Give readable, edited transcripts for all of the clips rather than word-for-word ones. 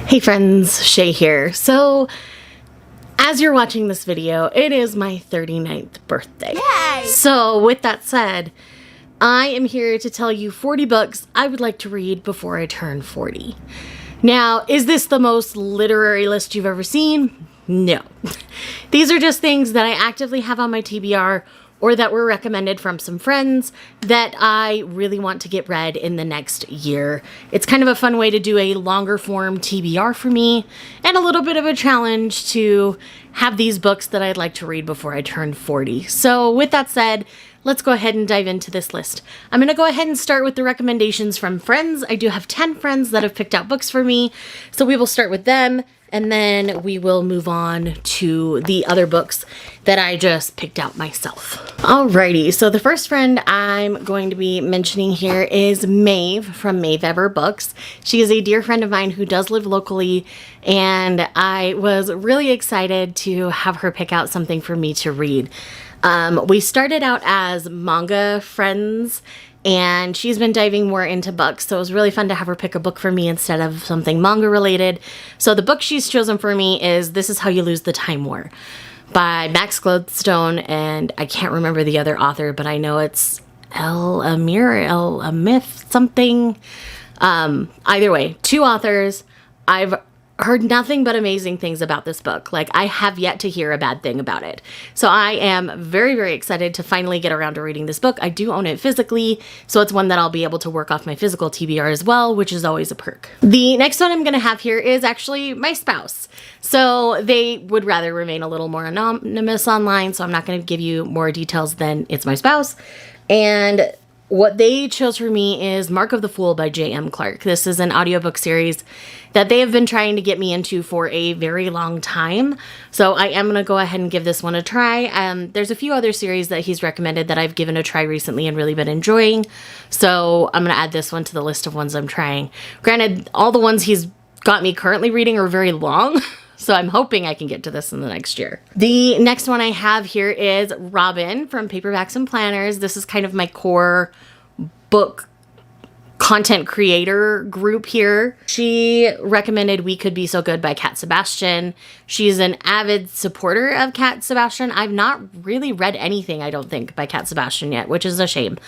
Hey friends, Shay here. So, as you're watching this video, it is my 39th birthday. Yay! So, with that said, I am here to tell you 40 books I would like to read before I turn 40. Now, is this the most literary list you've ever seen? No. These are just things that I actively have on my TBR or that were recommended from some friends that I really want to get read in the next year. It's kind of a fun way to do a longer form TBR for me and a little bit of a challenge to have these books that I'd like to read before I turn 40. So with that said, let's go ahead and dive into this list. I'm going to go ahead and start with the recommendations from friends. I do have 10 friends that have picked out books for me, so we will start with them. And then we will move on to the other books that I just picked out myself. Alrighty, so the first friend I'm going to be mentioning here is Maeve from Maeve Ever Books. She is a dear friend of mine who does live locally, and I was really excited to have her pick out something for me to read. We started out as manga friends, and she's been diving more into books, so it was really fun to have her pick a book for me instead of something manga related. So the book she's chosen for me is This Is How You Lose the Time War by Max Glowstone, and I can't remember the other author, but I know it's El Amith something. Either way, two authors. I've heard nothing but amazing things about this book. Like, I have yet to hear a bad thing about it. So I am very, very excited to finally get around to reading this book. I do own it physically, so it's one that I'll be able to work off my physical TBR as well, which is always a perk. The next one I'm going to have here is actually my spouse. So they would rather remain a little more anonymous online, so I'm not going to give you more details than it's my spouse. And what they chose for me is Mark of the Fool by J.M. Clark. This is an audiobook series that they have been trying to get me into for a very long time. So I am going to go ahead and give this one a try. There's a few other series that he's recommended that I've given a try recently and really been enjoying. So I'm going to add this one to the list of ones I'm trying. Granted, all the ones he's got me currently reading are very long. So I'm hoping I can get to this in the next year. The next one I have here is Robin from Paperbacks and Planners. This is kind of my core book content creator group here. She recommended We Could Be So Good by Cat Sebastian. She's an avid supporter of Cat Sebastian. I've not really read anything, I don't think, by Cat Sebastian yet, which is a shame.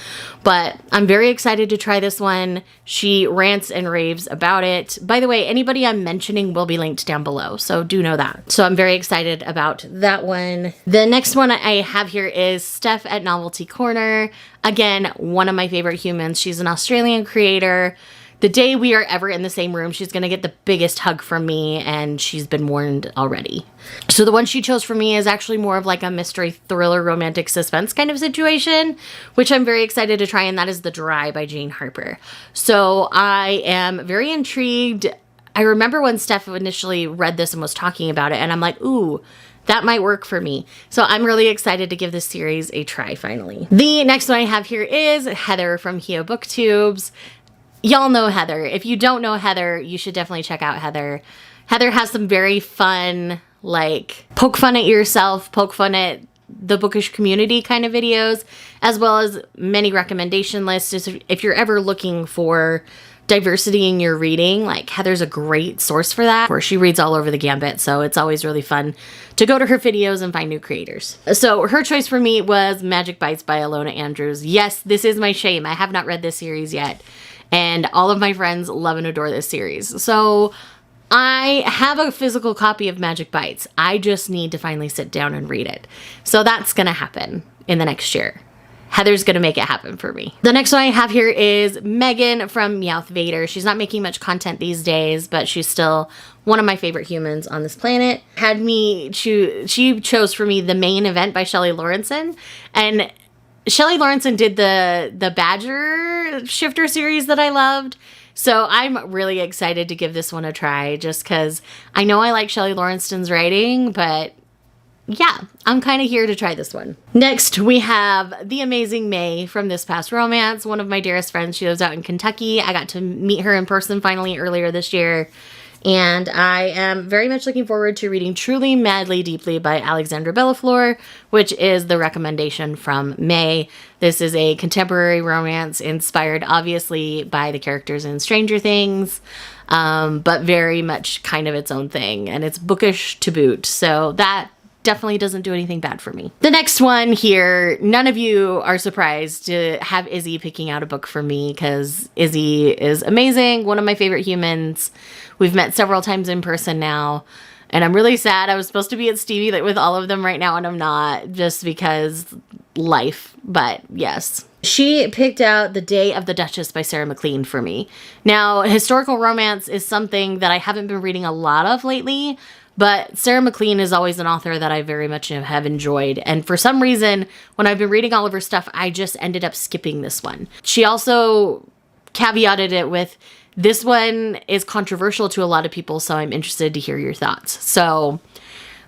But I'm very excited to try this one. She rants and raves about it. By the way, anybody I'm mentioning will be linked down below, so do know that. So I'm very excited about that one. The next one I have here is Steph at Novelty Corner. Again, one of my favorite humans. She's an Australian creator. The day we are ever in the same room, she's going to get the biggest hug from me, and she's been warned already. So the one she chose for me is actually more of like a mystery thriller romantic suspense kind of situation, which I'm very excited to try, and that is The Dry by Jane Harper. So I am very intrigued. I remember when Steph initially read this and was talking about it, and I'm like, ooh, that might work for me. So I'm really excited to give this series a try finally. The next one I have here is Heather from Hio Booktubes. Y'all know Heather. If you don't know Heather, you should definitely check out Heather. Heather has some very fun, like, poke fun at yourself, poke fun at the bookish community kind of videos, as well as many recommendation lists. If you're ever looking for diversity in your reading, like, Heather's a great source for that, where she reads all over the gambit, so it's always really fun to go to her videos and find new creators. So her choice for me was Magic Bites by Alona Andrews. Yes, this is my shame. I have not read this series yet, and all of my friends love and adore this series. So I have a physical copy of Magic Bites. I just need to finally sit down and read it. So that's gonna happen in the next year. Heather's gonna make it happen for me. The next one I have here is Megan from Meowth Vader. She's not making much content these days, but she's still one of my favorite humans on this planet. She chose for me The Main Event by Shelley Lawrenson. And Shelley Lawrenson did the Badger Shifter series that I loved. So I'm really excited to give this one a try, just because I know I like Shelley Lawrenson's writing, but yeah, I'm kind of here to try this one. Next, we have The Amazing May from This Past Romance, one of my dearest friends. She lives out in Kentucky. I got to meet her in person finally earlier this year. And I am very much looking forward to reading Truly, Madly, Deeply by Alexandra Bellafleur, which is the recommendation from May. This is a contemporary romance inspired obviously by the characters in Stranger Things, but very much kind of its own thing. And it's bookish to boot. So that definitely doesn't do anything bad for me. The next one here, none of you are surprised to have Izzy picking out a book for me because Izzy is amazing, one of my favorite humans. We've met several times in person now, and I'm really sad. I was supposed to be at Stevie with all of them right now, and I'm not, just because life, but yes. She picked out The Day of the Duchess by Sarah MacLean for me. Now, historical romance is something that I haven't been reading a lot of lately, but Sarah MacLean is always an author that I very much have enjoyed. And for some reason, when I've been reading all of her stuff, I just ended up skipping this one. She also caveated it with, this one is controversial to a lot of people, so I'm interested to hear your thoughts. So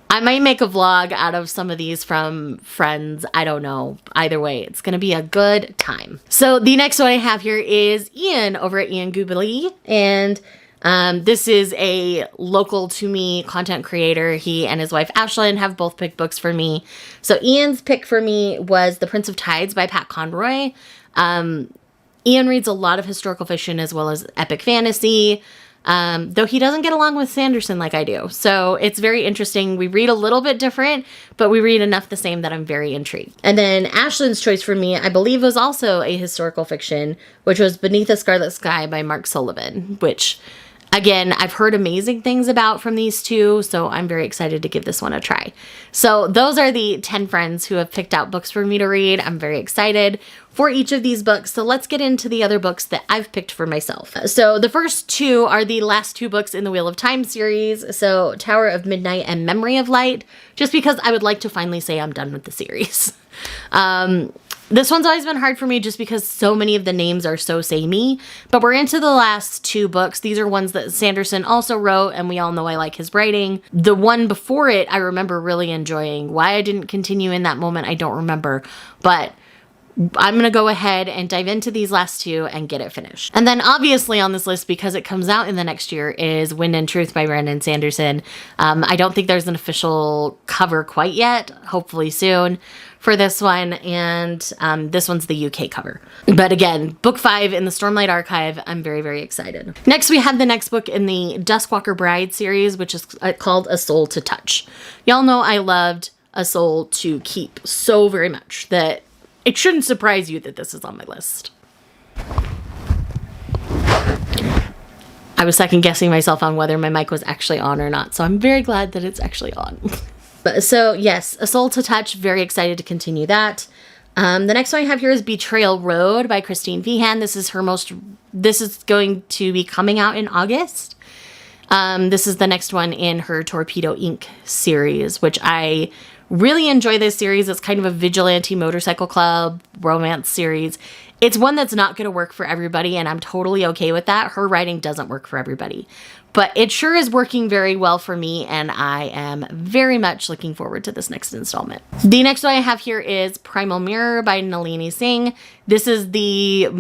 I might make a vlog out of some of these from friends. I don't know. Either way, it's going to be a good time. So the next one I have here is Ian over at Ian Goobly. And this is a local to me content creator. He and his wife Ashlyn have both picked books for me. So Ian's pick for me was The Prince of Tides by Pat Conroy. Ian reads a lot of historical fiction as well as epic fantasy, though he doesn't get along with Sanderson like I do. So it's very interesting. We read a little bit different, but we read enough the same that I'm very intrigued. And then Ashlyn's choice for me, I believe, was also a historical fiction, which was Beneath a Scarlet Sky by Mark Sullivan, which, again, I've heard amazing things about from these two, so I'm very excited to give this one a try. So those are the 10 friends who have picked out books for me to read. I'm very excited for each of these books. So let's get into the other books that I've picked for myself. So the first two are the last two books in the Wheel of Time series. So Tower of Midnight and Memory of Light, just because I would like to finally say I'm done with the series. This one's always been hard for me just because so many of the names are so samey, but we're into the last two books. These are ones that Sanderson also wrote, and we all know I like his writing. The one before it, I remember really enjoying. Why I didn't continue in that moment, I don't remember, but I'm going to go ahead and dive into these last two and get it finished. And then obviously on this list, because it comes out in the next year, is Wind and Truth by Brandon Sanderson. I don't think there's an official cover quite yet, hopefully soon for this one. And this one's the UK cover. But again, book 5 in the Stormlight Archive, I'm very, very excited. Next, we have the next book in the Duskwalker Bride series, which is called A Soul to Touch. Y'all know I loved A Soul to Keep so very much that it shouldn't surprise you that this is on my list. I was second guessing myself on whether my mic was actually on or not, so I'm very glad that it's actually on. So yes, A Soul to Touch, very excited to continue that. The next one I have here is Betrayal Road by Christine Feehan. This is going to be coming out in August. This is the next one in her Torpedo Inc. series, which I really enjoy this series. It's kind of a vigilante motorcycle club romance series. It's one that's not going to work for everybody, and I'm totally okay with that. Her writing doesn't work for everybody, but it sure is working very well for me, and I am very much looking forward to this next installment. The next one I have here is Primal Mirror by Nalini Singh. This is it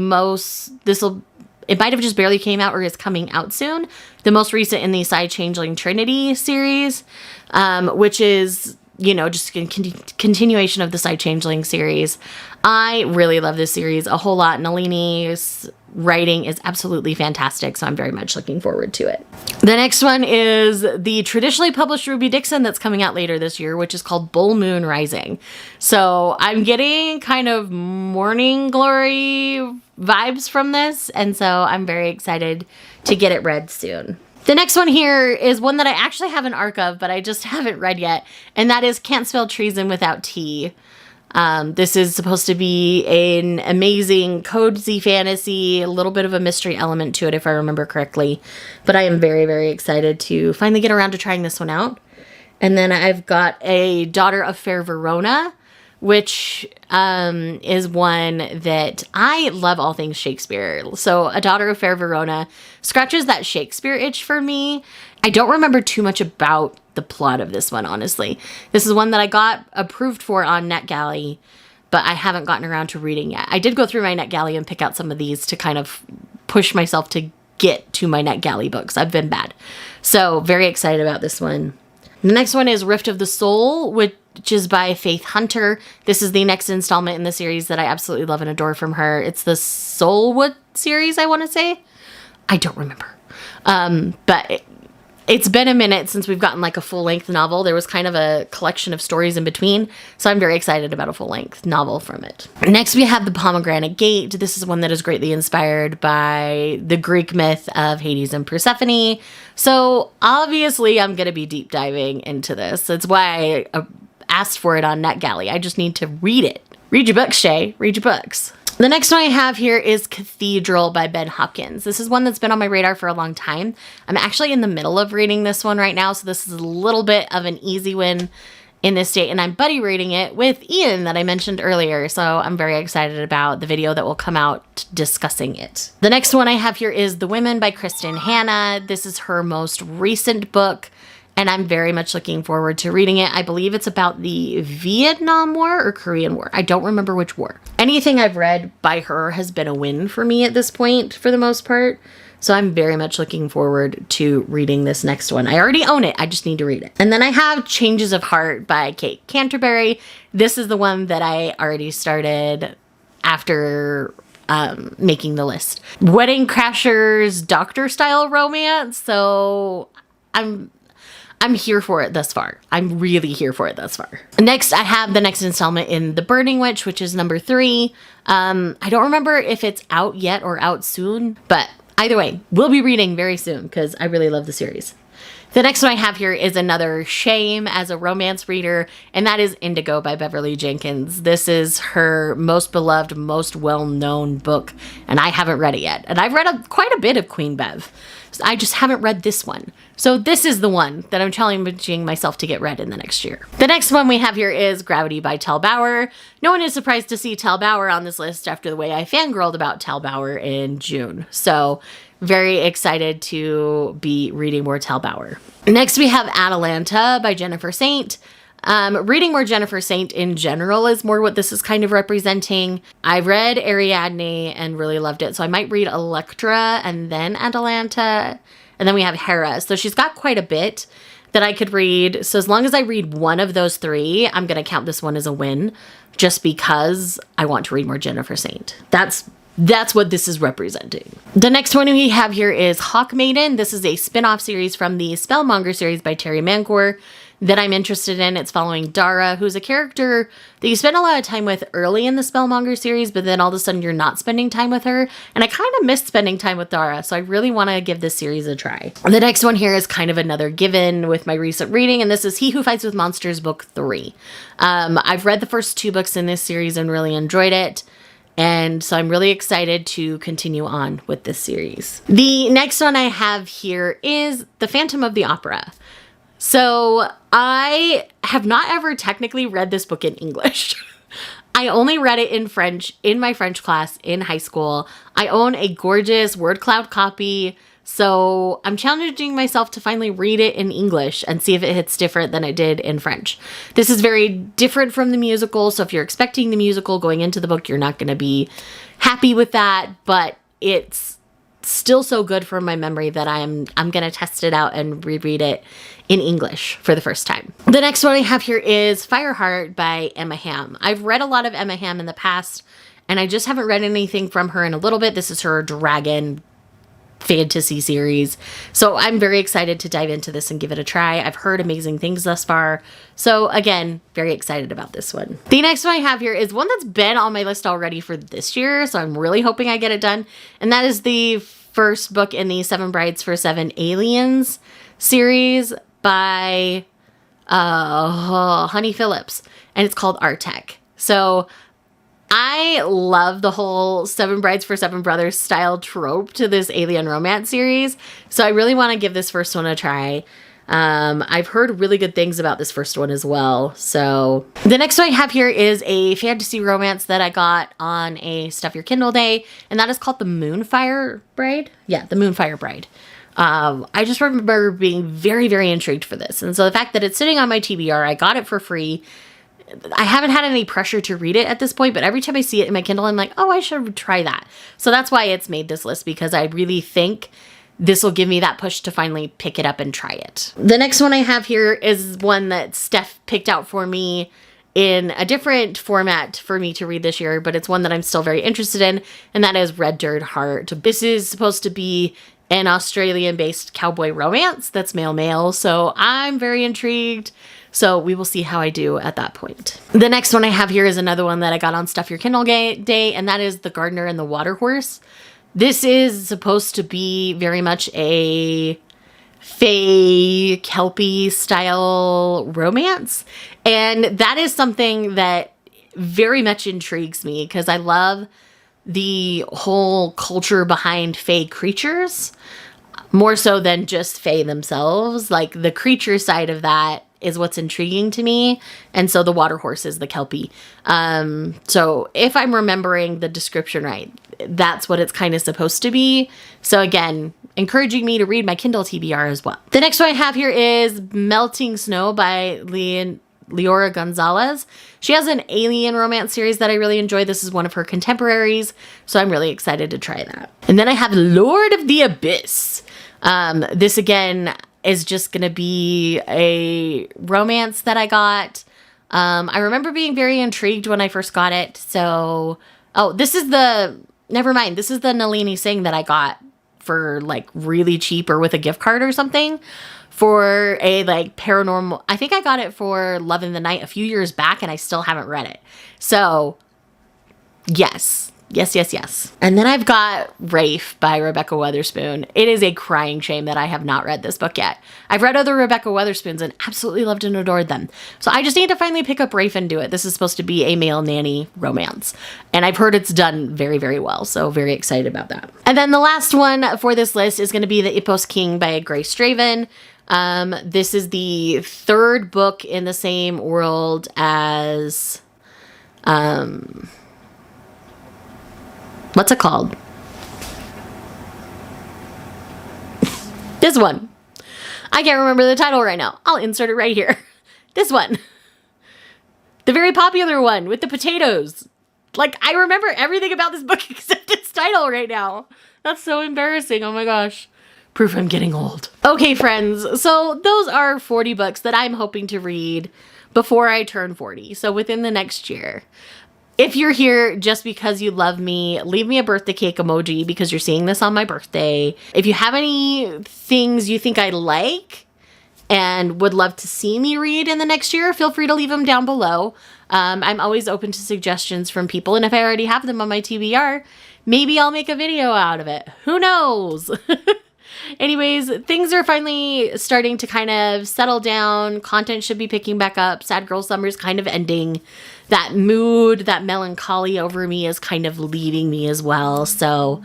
might have just barely came out or is coming out soon. The most recent in the Side Changeling Trinity series, which is, you know, just a continuation of the Side Changeling series. I really love this series a whole lot. Nalini's writing is absolutely fantastic, so I'm very much looking forward to it. The next one is the traditionally published Ruby Dixon that's coming out later this year, which is called Bull Moon Rising. So I'm getting kind of Morning Glory vibes from this, and so I'm very excited to get it read soon. The next one here is one that I actually have an arc of, but I just haven't read yet, and that is Can't Spell Treason Without T. This is supposed to be an amazing cozy fantasy, a little bit of a mystery element to it if I remember correctly, but I am very, very excited to finally get around to trying this one out. And then I've got A Daughter of Fair Verona, which is one that I love all things Shakespeare. So A Daughter of Fair Verona scratches that Shakespeare itch for me. I don't remember too much about the plot of this one, honestly. This is one that I got approved for on NetGalley, but I haven't gotten around to reading yet. I did go through my NetGalley and pick out some of these to kind of push myself to get to my NetGalley books. I've been bad. So very excited about this one. The next one is Rift of the Soul, which is by Faith Hunter. This is the next installment in the series that I absolutely love and adore from her. It's the Soulwood series, I want to say. I don't remember. But it's been a minute since we've gotten like a full-length novel. There was kind of a collection of stories in between, so I'm very excited about a full-length novel from it. Next, we have The Pomegranate Gate. This is one that is greatly inspired by the Greek myth of Hades and Persephone. So obviously, I'm going to be deep diving into this. That's why I asked for it on NetGalley. I just need to read it. Read your books, Shay. Read your books. The next one I have here is Cathedral by Ben Hopkins. This is one that's been on my radar for a long time. I'm actually in the middle of reading this one right now, so this is a little bit of an easy win in this state, and I'm buddy reading it with Ian that I mentioned earlier, so I'm very excited about the video that will come out discussing it. The next one I have here is The Women by Kristen Hanna. This is her most recent book, and I'm very much looking forward to reading it. I believe it's about the Vietnam War or Korean War. I don't remember which war. Anything I've read by her has been a win for me at this point, for the most part. So I'm very much looking forward to reading this next one. I already own it. I just need to read it. And then I have Changes of Heart by Kate Canterbury. This is the one that I already started after making the list. Wedding Crashers doctor-style romance. So I'm here for it thus far. I'm really here for it thus far. Next, I have the next installment in The Burning Witch, which is number 3. I don't remember if it's out yet or out soon, but either way, we'll be reading very soon because I really love the series. The next one I have here is another shame as a romance reader, and that is Indigo by Beverly Jenkins. This is her most beloved, most well-known book, and I haven't read it yet. And I've read quite a bit of Queen Bev. I just haven't read this one. So this is the one that I'm challenging myself to get read in the next year. The next one we have here is Gravity by Tell Bauer. No one is surprised to see Tell Bauer on this list after the way I fangirled about Tell Bauer in June. So very excited to be reading more Tell Bauer. Next we have Atalanta by Jennifer Saint. Reading more Jennifer Saint in general is more what this is kind of representing. I read Ariadne and really loved it, so I might read Electra and then Atalanta, and then we have Hera. So she's got quite a bit that I could read. So as long as I read one of those 3, I'm going to count this one as a win, just because I want to read more Jennifer Saint. That's what this is representing. The next one we have here is Hawk Maiden. This is a spin-off series from the Spellmonger series by Terry Mancour that I'm interested in. It's following Dara, who's a character that you spend a lot of time with early in the Spellmonger series, but then all of a sudden you're not spending time with her. And I kind of missed spending time with Dara, so I really want to give this series a try. The next one here is kind of another given with my recent reading, and this is He Who Fights with Monsters, Book 3. I've read the first 2 books in this series and really enjoyed it. And so I'm really excited to continue on with this series. The next one I have here is The Phantom of the Opera. So I have not ever technically read this book in English. I only read it in French in my French class in high school. I own a gorgeous word cloud copy, so I'm challenging myself to finally read it in English and see if it hits different than it did in French. This is very different from the musical, so if you're expecting the musical going into the book, you're not going to be happy with that, but it's still so good from my memory that I'm going to test it out and reread it in English for the first time. The next one I have here is Fireheart by Emma Hamm. I've read a lot of Emma Hamm in the past, and I just haven't read anything from her in a little bit. This is her dragon fantasy series. So I'm very excited to dive into this and give it a try. I've heard amazing things thus far. So again, very excited about this one. The next one I have here is one that's been on my list already for this year, so I'm really hoping I get it done. And that is the first book in the 7 Brides for 7 Aliens series by Honey Phillips. And it's called Artec. So I love the whole 7 Brides for 7 Brothers style trope to this alien romance series. So I really want to give this first one a try. I've heard really good things about this first one as well. So the next one I have here is a fantasy romance that I got on a Stuff Your Kindle day, and that is called The Moonfire Bride. Yeah, The Moonfire Bride. I just remember being very, very intrigued for this. And so the fact that it's sitting on my TBR, I got it for free. I haven't had any pressure to read it at this point, but every time I see it in my Kindle, I'm like, oh, I should try that. So that's why it's made this list, because I really think this will give me that push to finally pick it up and try it. The next one I have here is one that Steph picked out for me in a different format for me to read this year, but it's one that I'm still very interested in, and that is Red Dirt Heart. This is supposed to be an Australian-based cowboy romance that's male-male, so I'm very intrigued. So we will see how I do at that point. The next one I have here is another one that I got on Stuff Your Kindle Day, and that is The Gardener and the Water Horse. This is supposed to be very much a fae, kelpie style romance. And that is something that very much intrigues me because I love the whole culture behind fae creatures more so than just fae themselves. Like the creature side of that is what's intriguing to me. And so the water horse is the kelpie. So if I'm remembering the description right, that's what it's kind of supposed to be. So again, encouraging me to read my Kindle TBR as well. The next one I have here is Melting Snow by Leora Gonzalez. She has an alien romance series that I really enjoy. This is one of her contemporaries, so I'm really excited to try that. And then I have Lord of the Abyss. This again is just gonna be a romance that I got. I remember being very intrigued when I first got it. So, never mind. This is the Nalini Singh that I got for like really cheap or with a gift card or something for a like paranormal. I think I got it for Love in the Night a few years back and I still haven't read it. So yes. And then I've got Rafe by Rebecca Weatherspoon. It is a crying shame that I have not read this book yet. I've read other Rebecca Weatherspoons and absolutely loved and adored them. So I just need to finally pick up Rafe and do it. This is supposed to be a male nanny romance. And I've heard it's done very, very well. So very excited about that. And then the last one for this list is going to be The Ippos King by Grace Draven. This is the third book in the same world as... what's it called? This one. I can't remember the title right now. I'll insert it right here. This one. The very popular one with the potatoes. Like, I remember everything about this book except its title right now. That's so embarrassing. Oh my gosh. Proof I'm getting old. Okay, friends. So those are 40 books that I'm hoping to read before I turn 40. So within the next year. If you're here just because you love me, leave me a birthday cake emoji because you're seeing this on my birthday. If you have any things you think I like and would love to see me read in the next year, feel free to leave them down below. I'm always open to suggestions from people. And if I already have them on my TBR, maybe I'll make a video out of it. Who knows? Anyways, things are finally starting to kind of settle down. Content should be picking back up. Sad Girl Summer is kind of ending. That mood, that melancholy over me is kind of leaving me as well. So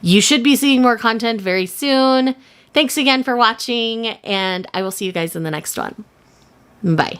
you should be seeing more content very soon. Thanks again for watching, and I will see you guys in the next one. Bye.